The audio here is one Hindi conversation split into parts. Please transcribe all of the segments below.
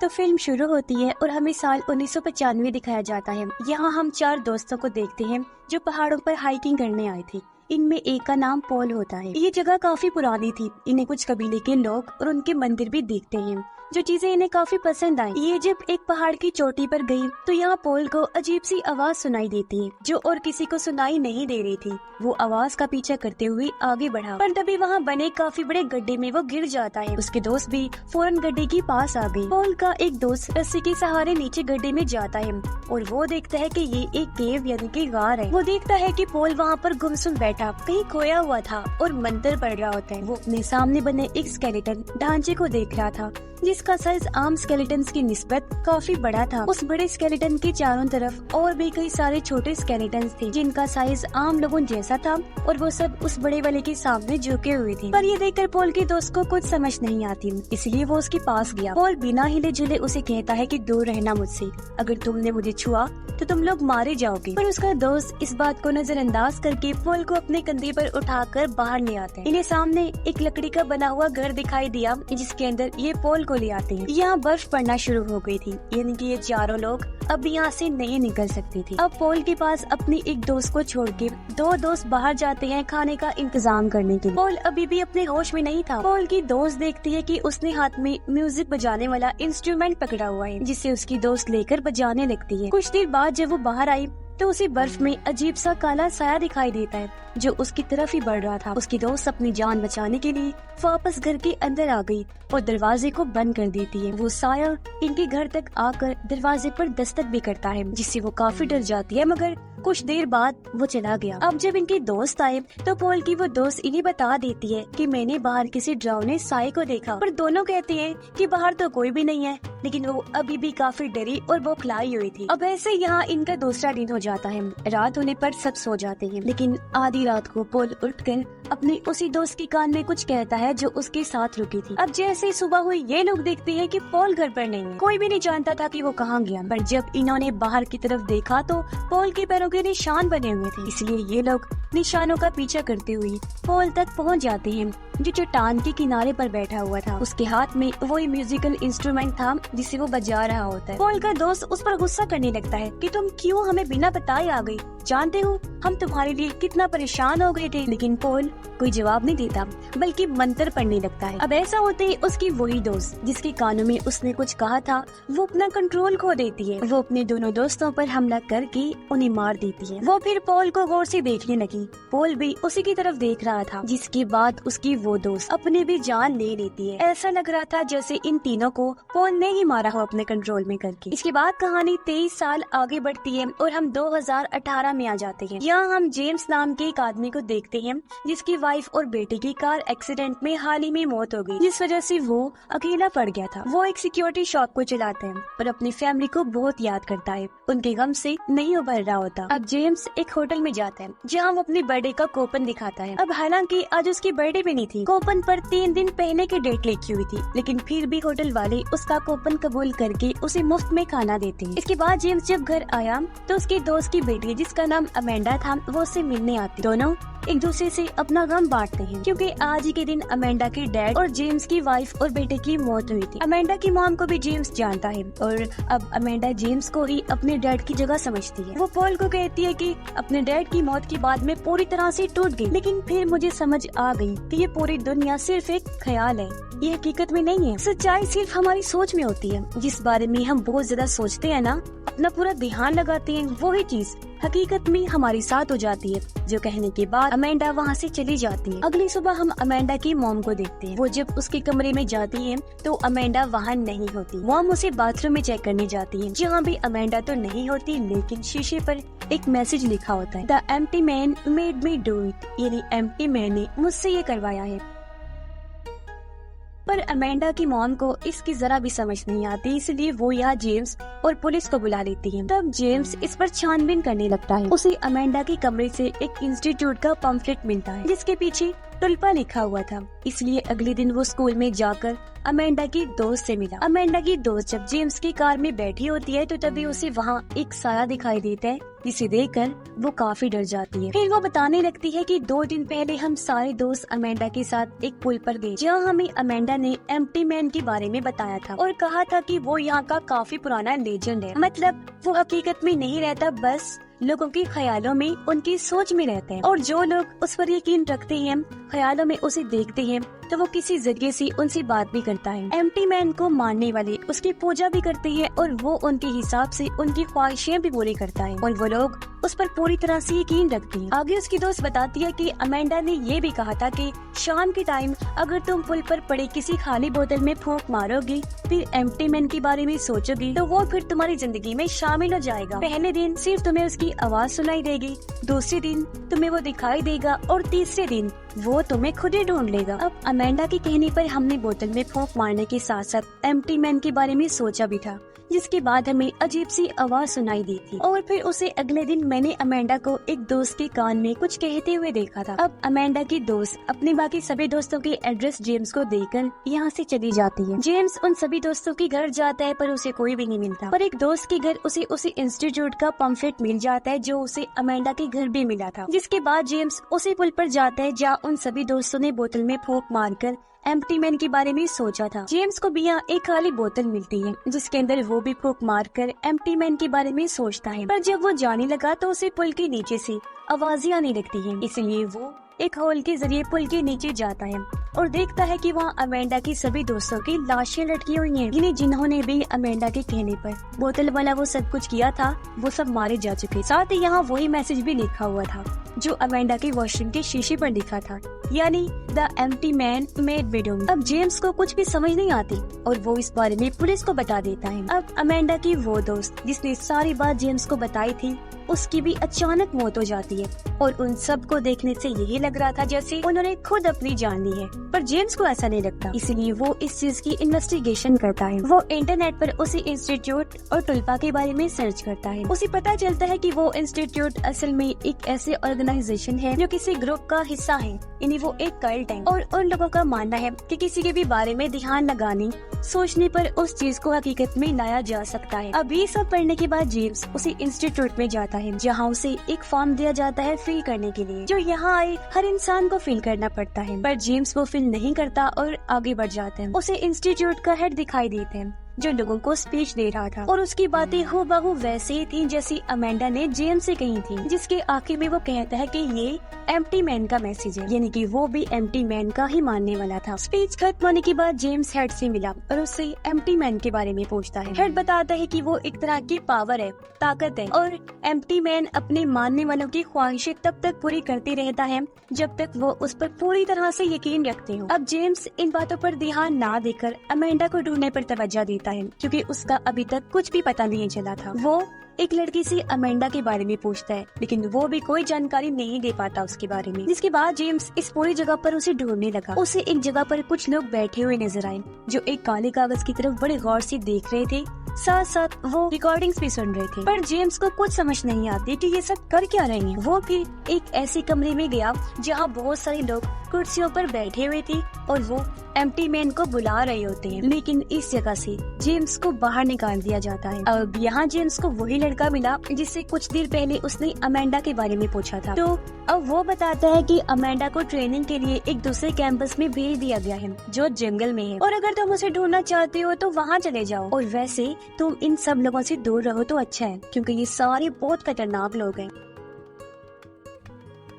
तो फिल्म शुरू होती है और हमें साल 1995 दिखाया जाता है। यहाँ हम 4 दोस्तों को देखते हैं जो पहाड़ों पर हाइकिंग करने आए थे। इनमें एक का नाम पॉल होता है। ये जगह काफी पुरानी थी। इन्हें कुछ कबीले के लोग और उनके मंदिर भी दिखते हैं, जो चीजें इन्हें काफी पसंद आई। ये जब एक पहाड़ की चोटी पर गई तो यहाँ पॉल को अजीब सी आवाज सुनाई देती है, जो और किसी को सुनाई नहीं दे रही थी। वो आवाज का पीछा करते हुए आगे बढ़ा, पर तभी वहाँ बने काफी बड़े गड्ढे में वो गिर जाता है। उसके दोस्त भी फौरन गड्ढे के पास आ गए। पॉल का एक दोस्त रस्सी के सहारे नीचे गड्ढे में जाता है और वो देखता है कि ये एक केव यानी कि गार है। वो देखता है कि पॉल वहाँ पर गुमसुम बैठा कहीं खोया हुआ था और मंत्र पढ़ रहा होता है। वो अपने सामने बने एक स्केलेटन ढांचे को देख रहा था, जिसका साइज आम स्केलेटन्स की निस्बत काफी बड़ा था। उस बड़े स्केलेटन के चारों तरफ और भी कई सारे छोटे स्केलेटन्स थे, जिनका साइज आम लोगों जैसा था और वो सब उस बड़े वाले के सामने झुके हुए थे। पर ये देखकर पॉल के दोस्त को कुछ समझ नहीं आती, इसलिए वो उसके पास गया। पॉल बिना हिले जुले उसे कहता है कि दूर रहना मुझसे, अगर तुमने मुझे छुआ तो तुम लोग मारे जाओगे। पर उसका दोस्त इस बात को नजरअंदाज करके पॉल को अपने कंधे पर उठाकर बाहर ले आते हैं। इन्हें सामने एक लकड़ी का बना हुआ घर दिखाई दिया, जिसके अंदर ये पॉल को ले आते हैं। यहाँ बर्फ पड़ना शुरू हो गई थी, यानी कि ये चारों लोग अब यहाँ से नहीं निकल सकते थे। अब पॉल के पास अपनी एक दोस्त को छोड़ के 2 दोस्त बाहर जाते हैं खाने का इंतजाम करने के लिए। पॉल अभी भी अपने होश में नहीं था। पॉल की दोस्त देखती है कि उसने हाथ में म्यूजिक बजाने वाला इंस्ट्रूमेंट पकड़ा हुआ है, जिसे उसकी दोस्त लेकर बजाने लगती है। कुछ देर बाद जब वो बाहर आई तो उसे बर्फ में अजीब सा काला साया दिखाई देता है, जो उसकी तरफ ही बढ़ रहा था। उसकी दोस्त अपनी जान बचाने के लिए वापस घर के अंदर आ गई और दरवाजे को बंद कर देती है। वो साया इनके घर तक आकर दरवाजे पर दस्तक भी करता है, जिससे वो काफी डर जाती है, मगर कुछ देर बाद वो चला गया। अब जब इनके दोस्त आए तो पॉल की वो दोस्त इन्हें बता देती है कि मैंने बाहर किसी डरावने साए को देखा। पर दोनों कहते हैं कि बाहर तो कोई भी नहीं है, लेकिन वो अभी भी काफी डरी और बौखलाई हुई थी। अब ऐसे यहाँ इनका दूसरा दिन हो जाता है। रात होने पर सब सो जाते हैं, लेकिन आधी रात को पॉल उठकर अपने उसी दोस्त के कान में कुछ कहता है जो उसके साथ रुकी थी। अब जैसे सुबह हुई ये लोग देखते हैं कि पॉल घर पर नहीं है। कोई भी नहीं जानता था कि वो कहाँ गया, पर जब इन्होंने बाहर की तरफ देखा तो पॉल के पैरों के निशान बने हुए थे। इसलिए ये लोग निशानों का पीछा करते हुए पॉल तक पहुँच जाते हैं, जो चट्टान के किनारे पर बैठा हुआ था। उसके हाथ में वही म्यूजिकल इंस्ट्रूमेंट था जिसे वो बजा रहा होता है। पॉल का दोस्त उस पर गुस्सा करने लगता है कि तुम क्यों हमें बिना बताए आ गई, जानते हो हम तुम्हारे लिए कितना परेशान हो गए थे। लेकिन पॉल कोई जवाब नहीं देता, बल्कि मंत्र पढ़ने लगता है। अब ऐसा होते ही उसकी वही दोस्त जिसके कानों में उसने कुछ कहा था, वो अपना कंट्रोल खो देती है। वो अपने दोनों दोस्तों पर हमला करके उन्हें मार देती है। वो फिर पॉल को गौर से देखने लगी। पॉल भी उसी की तरफ देख रहा था, जिसके बाद उसकी वो दोस्त अपने भी जान ले लेती है। ऐसा लग रहा था जैसे इन तीनों को पॉल ने ही मारा हो अपने कंट्रोल में करके। इसके बाद कहानी 23 साल आगे बढ़ती है और हम 2018 में आ जाते हैं। यहाँ हम जेम्स नाम के एक आदमी को देखते हैं, जिसकी वाइफ और बेटे की कार एक्सीडेंट में हाल ही में मौत हो गई, जिस वजह से वो अकेला पड़ गया था। वो एक सिक्योरिटी शॉप को चलाते हैं और अपनी फैमिली को बहुत याद करता है, उनके गम से नहीं उभर रहा होता। अब जेम्स एक होटल में जाता है, जहाँ वो अपने बर्थडे का कूपन दिखाता है। अब हालांकि आज उसकी बर्थडे भी नहीं थी, कूपन पर 3 दिन पहले की डेट लिखी हुई थी, लेकिन फिर भी होटल वाले उसका कूपन कबूल करके उसे मुफ्त में खाना देते हैं। इसके बाद जेम्स जब घर आया तो उसके दोस्त की बेटी, जिसका नाम अमेंडा था, वो उससे मिलने आती। दोनों एक दूसरे से अपना गम बांटते हैं, क्योंकि आज ही के दिन अमेंडा के डैड और जेम्स की वाइफ और बेटे की मौत हुई थी। अमेंडा की मॉम को भी जेम्स जानता है और अब अमेंडा जेम्स को ही अपने डैड की जगह समझती है। वो पॉल को कहती है कि अपने डैड की मौत के बाद मैं पूरी तरह से टूट गई, लेकिन फिर मुझे समझ आ गई कि ये पूरी दुनिया सिर्फ एक ख्याल है, ये हकीकत में नहीं है। सच्चाई सिर्फ हमारी सोच में होती है। जिस बारे में हम बहुत ज्यादा सोचते हैं ना, अपना पूरा ध्यान लगाते हैं, वही चीज हकीकत में हमारे साथ हो जाती है। जो कहने के बाद अमेंडा वहाँ से चली जाती है। अगली सुबह हम अमेंडा की मॉम को देखते हैं। वो जब उसके कमरे में जाती है तो अमेंडा वहाँ नहीं होती। मॉम उसे बाथरूम में चेक करने जाती है, जहाँ भी अमेंडा तो नहीं होती, लेकिन शीशे पर एक मैसेज लिखा होता है, the empty man made me do it, यानी एम्प्टी मैन ने मुझसे ये करवाया है। पर अमेंडा की मॉम को इसकी जरा भी समझ नहीं आती, इसलिए वो यहाँ जेम्स और पुलिस को बुला लेती है। तब जेम्स इस पर छानबीन करने लगता है। उसे अमेंडा के कमरे से एक इंस्टीट्यूट का पम्फलेट मिलता है, जिसके पीछे टुल्पा लिखा हुआ था। इसलिए अगले दिन वो स्कूल में जाकर अमेंडा की दोस्त से मिला। अमेंडा की दोस्त जब जेम्स की कार में बैठी होती है तो तभी उसे वहाँ एक साया दिखाई देता है, जिसे देखकर वो काफी डर जाती है। फिर वो बताने लगती है कि 2 दिन पहले हम सारे दोस्त अमेंडा के साथ एक पुल पर गए, जहाँ हमें अमेंडा ने एम्प्टी मैन के बारे में बताया था और कहा था कि वो यहाँ का काफी पुराना लेजेंड है। मतलब वो हकीकत में नहीं रहता, बस लोगों के ख्यालों में, उनकी सोच में रहते हैं, और जो लोग उस पर यकीन रखते हैं, ख्यालों में उसे देखते हैं, तो वो किसी जरिए से उनसे बात भी करता है। एम्प्टी मैन को मानने वाले उसकी पूजा भी करते हैं और वो उनके हिसाब से उनकी ख्वाहिशें भी पूरी करता है और वो लोग उस पर पूरी तरह से यकीन रखते हैं। आगे उसकी दोस्त बताती है कि अमेंडा ने ये भी कहा था कि शाम के टाइम अगर तुम पुल पर पड़े किसी खाली बोतल में फूंक मारोगी, फिर एम्प्टी मैन के बारे में सोचोगी, तो वो फिर तुम्हारी जिंदगी में शामिल हो जाएगा। पहले दिन सिर्फ तुम्हें उसकी आवाज सुनाई देगी, दूसरे दिन तुम्हें वो दिखाई देगा और तीसरे दिन वो तुम्हें खुद ही ढूंढ लेगा। अब अमेंडा के कहने पर हमने बोतल में फूंक मारने के साथ साथ एम्प्टी मैन के बारे में सोचा भी था, जिसके बाद हमें अजीब सी आवाज सुनाई दी थी और फिर उसे अगले दिन मैंने अमेंडा को एक दोस्त के कान में कुछ कहते हुए देखा था। अब अमेंडा की दोस्त अपने बाकी सभी दोस्तों के एड्रेस जेम्स को देकर यहाँ से चली जाती है। जेम्स उन सभी दोस्तों के घर जाता है पर उसे कोई भी नहीं मिलता, पर एक दोस्त के घर उसे इंस्टीट्यूट का पम्फलेट मिल जाता है जो उसे अमेंडा के घर भी मिला था। जिसके बाद जेम्स उसी पुल पर जाता है जहाँ उन सभी दोस्तों ने बोतल में फूंक मारकर एम्प्टी मैन के बारे में सोचा था। जेम्स को भी यहाँ एक खाली बोतल मिलती है जिसके अंदर वो भी फूंक मारकर एम्प्टी मैन के बारे में सोचता है, पर जब वो जाने लगा तो उसे पुल के नीचे से आवाजें आने लगती हैं, इसलिए वो एक होल के जरिए पुल के नीचे जाता है और देखता है कि वहाँ अमेंडा की सभी दोस्तों की लाशें लटकी हुई हैं, जिन्होंने भी अमेंडा के कहने पर बोतल वाला वो सब कुछ किया था, वो सब मारे जा चुके। साथ ही यहाँ वही मैसेज भी लिखा हुआ था जो अमेंडा के वॉशरूम के शीशे पर लिखा था, यानी the empty man made window. अब जेम्स को कुछ भी समझ नहीं आती और वो इस बारे में पुलिस को बता देता है। अब अमेंडा की वो दोस्त जिसने सारी बात जेम्स को बताई थी, उसकी भी अचानक मौत हो जाती है और उन सब को देखने से यही लग रहा था जैसे उन्होंने खुद अपनी जान ली है, पर जेम्स को ऐसा नहीं लगता, इसलिए वो इस चीज की इन्वेस्टिगेशन करता है। वो इंटरनेट पर उसी इंस्टीट्यूट और टुल्पा के बारे में सर्च करता है। उसे पता चलता है कि वो इंस्टीट्यूट असल में एक ऐसे ऑर्गेनाइजेशन है जो किसी ग्रुप का हिस्सा है, यानी वो एक कल्ट है और उन लोगों का मानना है कि किसी के भी बारे में ध्यान लगाने सोचने पर उस चीज को हकीकत में लाया जा सकता है। अब ये सब पढ़ने के बाद जेम्स उसी इंस्टीट्यूट में जाता है जहाँ उसे एक फॉर्म दिया जाता है फिल करने के लिए, जो यहाँ आए हर इंसान को फिल करना पड़ता है, पर जेम्स वो फिल नहीं करता और आगे बढ़ जाता है। उसे इंस्टीट्यूट का हेड दिखाई देते हैं जो लोगों को स्पीच दे रहा था और उसकी बातें हूबहू वैसे ही थी जैसी अमेंडा ने जेम्स से कही थी, जिसके आखिर में वो कहता है कि ये एम्प्टी मैन का मैसेज है, यानी कि वो भी एम्प्टी मैन का ही मानने वाला था। स्पीच खत्म होने के बाद जेम्स हेड से मिला और उससे एम्प्टी मैन के बारे में पूछता है। हेड बताता है कि वो एक तरह की पावर है, ताकत है, और एम्प्टी मैन अपने मानने वालों की ख्वाहिशें तब तक पूरी करते रहता है जब तक वो उस पर पूरी तरह से यकीन रखते हो। अब जेम्स इन बातों पर ध्यान ना देकर अमेंडा को ढूंढने पर तवज्जो देता है क्योंकि उसका अभी तक कुछ भी पता नहीं चला था। वो एक लड़की से अमेंडा के बारे में पूछता है लेकिन वो भी कोई जानकारी नहीं दे पाता उसके बारे में। जिसके बाद जेम्स इस पूरी जगह पर उसे ढूंढने लगा। उसे एक जगह पर कुछ लोग बैठे हुए नजर आए जो एक काले कागज की तरफ बड़े गौर से देख रहे थे, साथ साथ वो रिकॉर्डिंग्स भी सुन रहे थे, पर जेम्स को कुछ समझ नहीं आती कि ये सब कर क्या रहे हैं। वो फिर एक ऐसे कमरे में गया जहाँ बहुत सारे लोग कुर्सियों पर बैठे हुए थे और वो एम्प्टी मैन को बुला रहे होते हैं, लेकिन इस जगह से जेम्स को बाहर निकाल दिया जाता है। अब यहाँ जेम्स को वही लड़का मिला जिससे कुछ देर पहले उसने अमेंडा के बारे में पूछा था। तो अब वो बताता है कि अमेंडा को ट्रेनिंग के लिए एक दूसरे कैंपस में भेज दिया गया है जो जंगल में है, और अगर तुम उसे ढूंढना चाहते हो तो वहाँ चले जाओ, और वैसे तुम इन सब लोगों से दूर रहो तो अच्छा है क्योंकि ये सारे बहुत खतरनाक लोग हैं।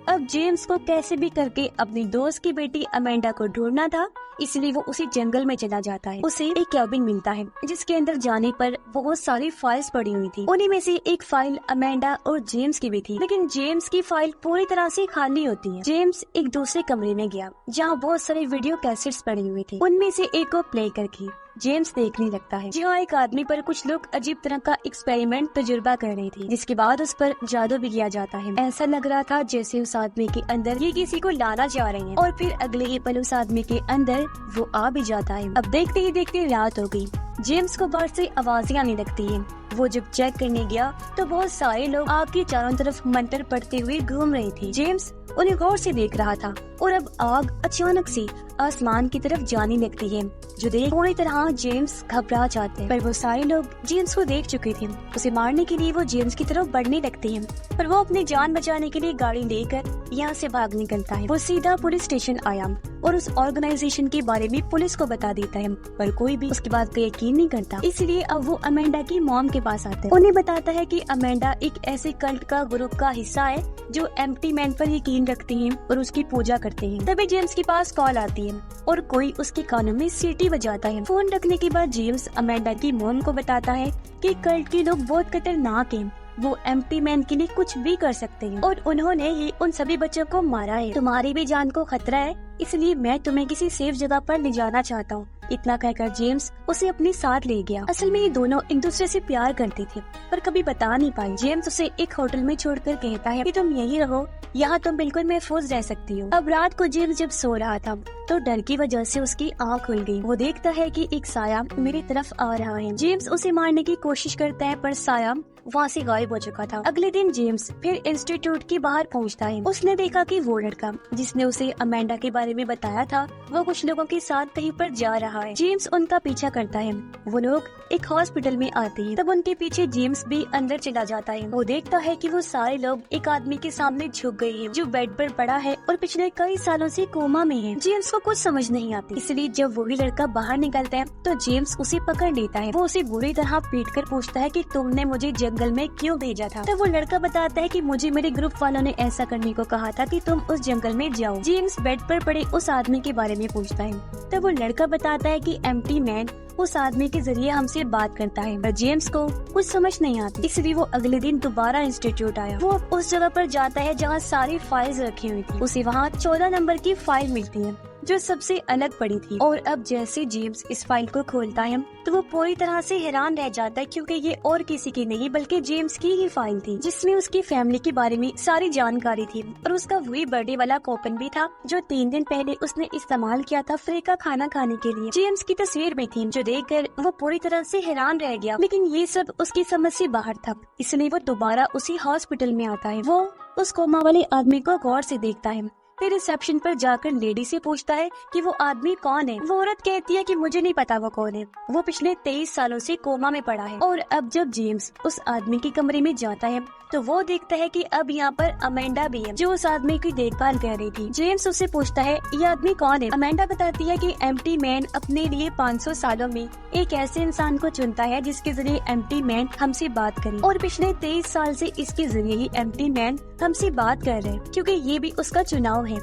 अब जेम्स को कैसे भी करके अपनी दोस्त की बेटी अमेंडा को ढूंढना था, इसलिए वो उसी जंगल में चला जाता है। उसे एक कैबिन मिलता है जिसके अंदर जाने पर बहुत सारी फाइल्स पड़ी हुई थी। उन्हीं में से एक फाइल अमेंडा और जेम्स की भी थी, लेकिन जेम्स की फाइल पूरी तरह से खाली होती है। जेम्स एक दूसरे कमरे में गया जहाँ बहुत सारे वीडियो कैसेट्स पड़ी हुई थी। उनमें से एक को प्ले करके जेम्स देखने लगता है जहाँ एक आदमी पर कुछ लोग अजीब तरह का एक्सपेरिमेंट तजुर्बा कर रहे थे, जिसके बाद उस पर जादू भी किया जाता है। ऐसा लग रहा था जैसे उस आदमी के अंदर ये किसी को लाना चाह रहे हैं, और फिर अगले ही पल उस आदमी के अंदर वो आ भी जाता है। अब देखते ही देखते रात हो गई। जेम्स को बाहर से आवाजें आने लगती है। वो जब चेक करने गया तो बहुत सारे लोग आग के चारों तरफ मंतर पड़ते हुए घूम रहे थे। जेम्स उन्हें गौर से देख रहा था और अब आग अचानक से आसमान की तरफ जाने लगती है, जो देख पूरी तरह जेम्स घबरा जाते हैं। पर वो सारे लोग जेम्स को देख चुके थे। उसे मारने के लिए वो जेम्स की तरफ बढ़ने लगते हैं, पर वो अपनी जान बचाने के लिए गाड़ी लेकर यहाँ से भाग निकलता है। वो सीधा पुलिस स्टेशन आया और उस ऑर्गेनाइजेशन के बारे में पुलिस को बता देता है, पर कोई भी उसकी बात का यकीन नहीं करता। इसलिए अब वो अमेंडा की मॉम के पास आता है। उन्हें बताता है कि अमेंडा एक ऐसे कल्ट का ग्रुप का हिस्सा है जो एम्प्टी मैन पर यकीन रखते हैं और उसकी पूजा करते हैं। तभी जेम्स के पास कॉल आती है और कोई उसके कानों में सीटी बजाता है। फोन रखने के बाद जेम्स अमेंडा की मॉम को बताता है कि कल्ट के लोग बहुत खतरनाक हैं, वो एम्प्टी मैन के लिए कुछ भी कर सकते हैं और उन्होंने ही उन सभी बच्चों को मारा है। तुम्हारी भी जान को खतरा है, इसलिए मैं तुम्हें किसी सेफ जगह पर ले जाना चाहता हूँ। इतना कहकर जेम्स उसे अपने साथ ले गया। असल में ये दोनों एक दूसरे से प्यार करते थे, पर कभी बता नहीं पाई। जेम्स उसे एक होटल में छोड़कर कहता है कि तुम यहीं रहो, यहाँ तुम बिल्कुल महफूज रह सकती हो। अब रात को जेम्स जब सो रहा था तो डर की वजह से उसकी आँख खुल गई। वो देखता है कि एक साया मेरी तरफ आ रहा है। जेम्स उसे मारने की कोशिश करता है, पर साया वहाँ से गायब हो चुका था। अगले दिन जेम्स फिर इंस्टीट्यूट के बाहर पहुँचता है। उसने देखा कि वो लड़का जिसने उसे अमेंडा के बारे में बताया था वो कुछ लोगों के साथ कहीं पर जा रहा है। जेम्स उनका पीछा करता है। वो लोग एक हॉस्पिटल में आते हैं, तब उनके पीछे जेम्स भी अंदर चला जाता है। वो देखता है कि वो सारे लोग एक आदमी के सामने झुक गए हैं जो बेड पर पड़ा है और पिछले कई सालों से कोमा में है। जेम्स को कुछ समझ नहीं आती, इसलिए जब वही लड़का बाहर निकलता है तो जेम्स उसे पकड़ लेता है। वो उसे बुरी तरह पीट कर पूछता है कि तुमने मुझे जंगल में क्यों भेजा था। तब वो लड़का बताता है कि मुझे मेरे ग्रुप वालों ने ऐसा करने को कहा था कि तुम उस जंगल में जाओ। जेम्स बेड पर पड़े उस आदमी के बारे में पूछता है। तब वो लड़का बताता है कि एम्प्टी मैन उस आदमी के जरिए हमसे बात करता है, पर जेम्स को कुछ समझ नहीं आती, इसलिए वो अगले दिन दोबारा इंस्टीट्यूट आया। वो उस जगह पर जाता है जहाँ सारी फाइल्स रखी हुई थी। उसे वहाँ 14 नंबर की फाइल मिलती है जो सबसे अलग पड़ी थी। और अब जैसे जेम्स इस फाइल को खोलता है तो वो पूरी तरह से हैरान रह जाता है, क्योंकि ये और किसी की नहीं बल्कि जेम्स की ही फाइल थी, जिसमें उसकी फैमिली के बारे में सारी जानकारी थी और उसका वही बर्थडे वाला कूपन भी था जो 3 दिन पहले उसने इस्तेमाल किया था फ्री का खाना खाने के लिए। जेम्स की तस्वीर में थी, जो देखकर वो पूरी तरह से हैरान रह गया, लेकिन ये सब उसकी समझ से बाहर था, इसलिए वो दोबारा उसी हॉस्पिटल में आता है। वो उस कोमा वाले आदमी को गौर से देखता है, फिर रिसेप्शन पर जाकर लेडी से पूछता है कि वो आदमी कौन है। वो औरत कहती है कि मुझे नहीं पता वो कौन है, वो पिछले 23 सालों से कोमा में पड़ा है। और अब जब जेम्स उस आदमी के कमरे में जाता है तो वो देखता है कि अब यहाँ पर अमेंडा भी है जो उस आदमी की देखभाल कर रही थी। जेम्स उससे पूछता है ये आदमी कौन है। अमेंडा बताती है कि एम्प्टी मैन अपने लिए 500 सालों में एक ऐसे इंसान को चुनता है जिसके जरिए एम्प्टी मैन हमसे बात करे, और पिछले 23 साल से इसके जरिए ही एम्प्टी मैन हमसे बात कर रहे हैं, क्योंकि ये भी उसका चुनाव है।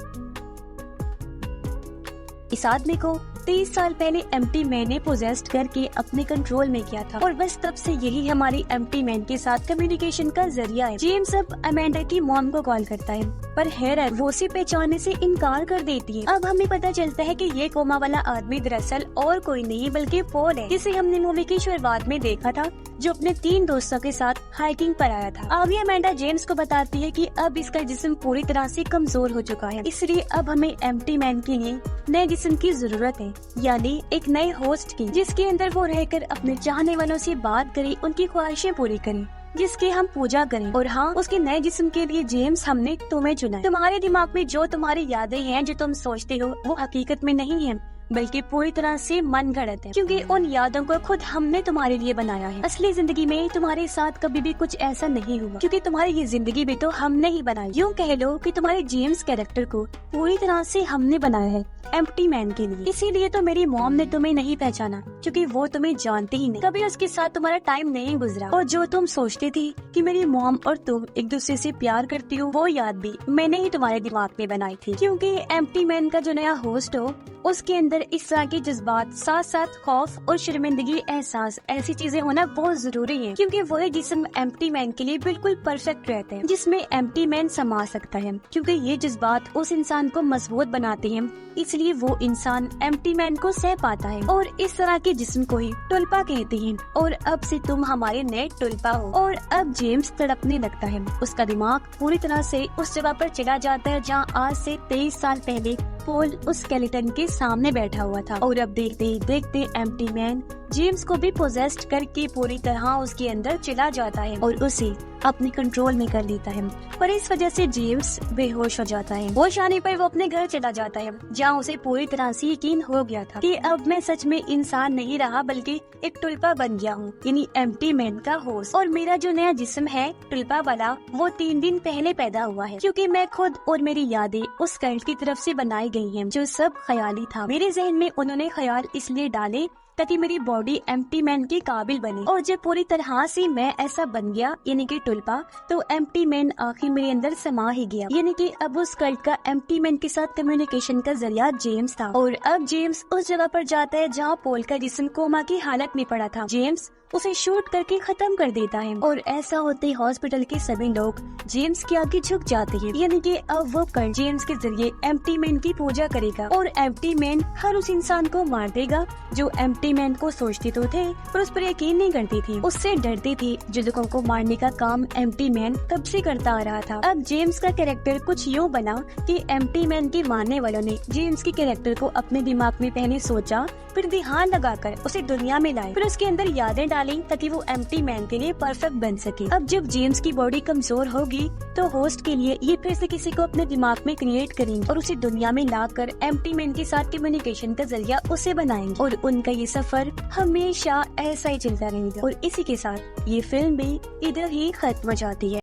इस आदमी को 23 साल पहले एम्प्टी मैन ने पोजेस्ट करके अपने कंट्रोल में किया था, और बस तब से यही हमारी एम्प्टी मैन के साथ कम्युनिकेशन का जरिया है। जेम्स अब अमेंडा की मॉम को कॉल करता है, पर हैरत वो उसे पहचानने से इनकार कर देती है। अब हमें पता चलता है कि ये कोमा वाला आदमी दरअसल और कोई नहीं बल्कि पॉल है, जिसे हमने मूवी की शुरुआत में देखा था, जो अपने 3 दोस्तों के साथ हाइकिंग पर आया था। आगे अमेंडा जेम्स को बताती है कि अब इसका जिस्म पूरी तरह से कमजोर हो चुका है, इसलिए अब हमें एम्प्टी मैन के लिए नए जिस्म की जरूरत है, यानी एक नए होस्ट की, जिसके अंदर वो रहकर अपने चाहने वालों से बात करे, उनकी ख्वाहिशें पूरी करे, जिसकी हम पूजा करें। और हाँ, उसके नए जिस्म के लिए जेम्स हमने तुम्हें चुना है। तुम्हारे दिमाग में जो तुम्हारी यादें हैं, जो तुम सोचते हो, वो हकीकत में नहीं है, बल्कि पूरी तरह से मन गढ़ंत है, क्योंकि उन यादों को खुद हमने तुम्हारे लिए बनाया है। असली जिंदगी में तुम्हारे साथ कभी भी कुछ ऐसा नहीं हुआ, क्योंकि तुम्हारी ये जिंदगी भी तो हमने ही बनाई। यूँ कह लो कि तुम्हारे जेम्स कैरेक्टर को पूरी तरह से हमने बनाया है एम्प्टी मैन के लिए। इसीलिए तो मेरी मॉम ने तुम्हें नहीं पहचाना, क्योंकि वो तुम्हें जानती ही नहीं, कभी उसके साथ तुम्हारा टाइम नहीं गुजरा, और जो तुम सोचती थी कि मेरी मॉम और तुम एक दूसरे से प्यार करती हो, वो याद भी मैंने ही तुम्हारे दिमाग में बनाई थी। क्योंकि एम्प्टी मैन का जो नया होस्ट हो, उसके अंदर इस तरह के जज्बात, साथ साथ खौफ और शर्मिंदगी, एहसास, ऐसी चीजें होना बहुत जरूरी है, क्योंकि वही जिस्म एम्प्टी मैन के लिए बिल्कुल परफेक्ट रहते हैं, जिसमें एम्प्टी मैन समा सकता है, क्योंकि ये जज्बात उस इंसान को मजबूत बनाते हैं, इसलिए वो इंसान एम्प्टी मैन को सह पाता है। और इस तरह के जिस्म को ही टुल्पा कहते हैं। और अब से तुम हमारे नए टुल्पा हो। और अब जेम्स तड़पने लगता है, उसका दिमाग पूरी तरह से उस जगह पर चला जाता है जहाँ आज से 23 साल पहले पॉल उस स्केलेटन के सामने बैठा हुआ था। और अब देखते ही देखते एम्प्टी मैन जेम्स को भी पोजेस्ट करके पूरी तरह उसके अंदर चला जाता है और उसे अपने कंट्रोल में कर लेता है। पर इस वजह से जेम्स बेहोश हो जाता है। होश आने पर वो अपने घर चला जाता है, जहाँ उसे पूरी तरह से यकीन हो गया था कि अब मैं सच में इंसान नहीं रहा बल्कि एक टुलपा बन गया हूँ, यानी एम्प्टी मैन का होस्ट। और मेरा जो नया जिस्म है टुलपा वाला, वो 3 दिन पहले पैदा हुआ है, क्योंकि मैं खुद और मेरी यादें उस कल्ट की तरफ से बनाई गई हैं, जो सब ख्याली था। मेरे जहन में उन्होंने ख्याल इसलिए डाले ताकि मेरी बॉडी एम्प्टी मैन के काबिल बने। और जब पूरी तरह से मैं ऐसा बन गया, यानी कि टुलपा, तो एम्प्टी मैन आखिर मेरे अंदर समा ही गया। यानी कि अब उस कल्ट का एम्प्टी मैन के साथ कम्युनिकेशन का जरिया जेम्स था। और अब जेम्स उस जगह पर जाता है जहाँ पॉल का जिस्म कोमा की हालत में पड़ा था। जेम्स उसे शूट करके खत्म कर देता है और ऐसा होते ही हॉस्पिटल के सभी लोग जेम्स के आगे झुक जाते हैं। यानी कि अब वो कल्ट जेम्स के जरिए एम्प्टी मैन की पूजा करेगा और एम्प्टी मैन हर उस इंसान को मार देगा जो एम्प्टी मैन को सोचते तो थे पर उस पर यकीन नहीं करती थी, उससे डरती थी। जो लोगों को मारने का काम एम्प्टी मैन तब से करता आ रहा था। अब जेम्स का कैरेक्टर कुछ यूँ बना कि एम्प्टी मैन के मारने वालों ने जेम्स के कैरेक्टर को अपने दिमाग में पहले सोचा, फिर ध्यान लगाकर उसे दुनिया में लाए, फिर उसके अंदर यादें डाली ताकि वो एम्प्टी मैन के लिए परफेक्ट बन सके। अब जब जेम्स की बॉडी कमजोर होगी तो होस्ट के लिए ये फिर से किसी को अपने दिमाग में क्रिएट करेंगे और उसे दुनिया में लाकर एम्प्टी मैन के साथ कम्युनिकेशन का जरिया उसे बनाएंगे और उनका ये सफर हमेशा ऐसा ही चलता रहेगा। और इसी के साथ ये फिल्म भी इधर ही खत्म हो जाती है।